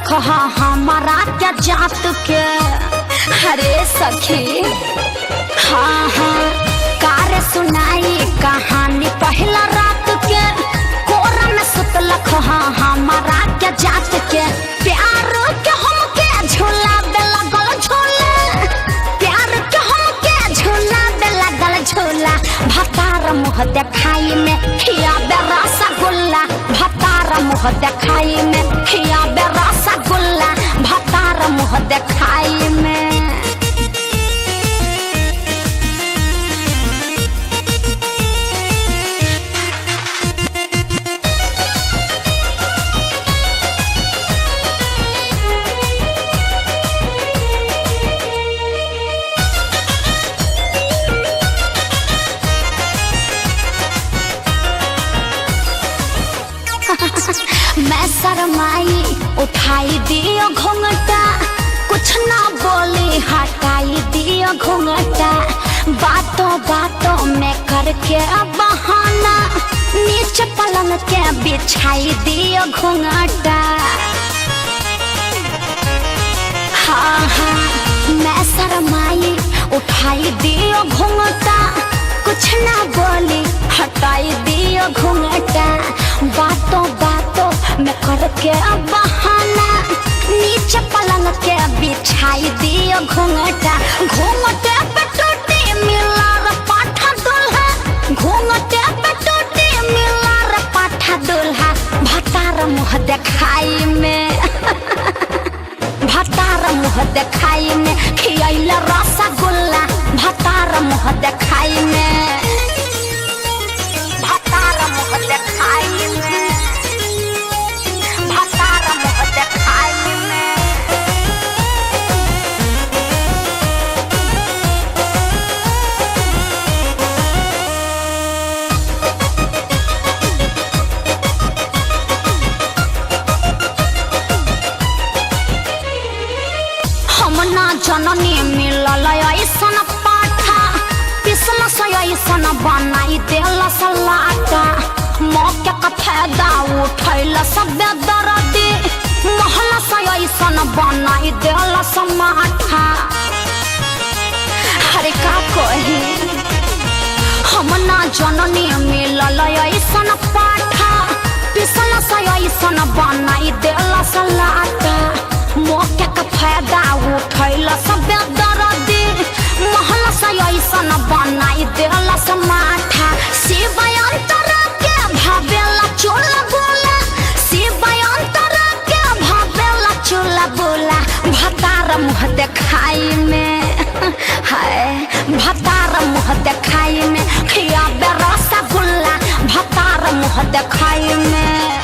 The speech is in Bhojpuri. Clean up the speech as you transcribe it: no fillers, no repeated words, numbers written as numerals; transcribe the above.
सुतलख हमारा क्या जात के। अरे सखी हाँ हाँ कार सुनाई कहानी पहला रात के। कोरा में सुतलख हमारा क्या जात के। प्यार के हमके झूला दे लगल झूला, प्यार के हमके झूला दे लगल झूला। भतार मुँह देखाई में खिया बे रसगुल्ला, भतार मुँह देखाई में खिया बे रसगुल्ला, भतार मुँह देखाई में। मैं शर्माई उठाई दियो घूंघटा, कुछ ना बोली हटाई दियो घूंघटा। बातों बातों में करके बहाना नीचे पलंग के बिछाई दियो घूंघटा। हाँ हाँ मैं शर्माई उठाई दियो घूंघटा, कुछ ना बोली हटाई दियो घूंघटा। बातों बातों में करके बहाना नीचे पलंग के बिछाई दियो घूंघटा। घूंघटे पे टूटी मिला रे पाठा दुल्हा, घूंघटे पे टूटी मिला रे पाठा दुल्हा। भतार मुँह देखाई में भतार मुँह देखाई में खियाइल रसगुल्ला, भतार मुँह देखाई में, भतार मुँह देखाई में, भतार मुँह देखाई में। हम ना जननी मिलल ऐसन पाठा, पिसल से ऐसन बनाई देल सलाटा। मौके का फायदा उठैल सब दर्दी, महल से ऐसन बनाई देल समाठा। अरे का कही हम ना जननी मिलल ऐसन पाठा, पिसल से ऐसन बनाई देल सलाटा। मौके का फायदा उठैल सब दर्दी, महल से ऐसन बनाई देल समाठा। शिवयंतर के भावेला चूल्हा बोला, शिवयंतर के भावेला चूल्हा बोला। भतार मुँह देखाई में हाय, भतार मुँह देखाई में खिया बे रसगुल्ला, भतार मुँह देखाई में।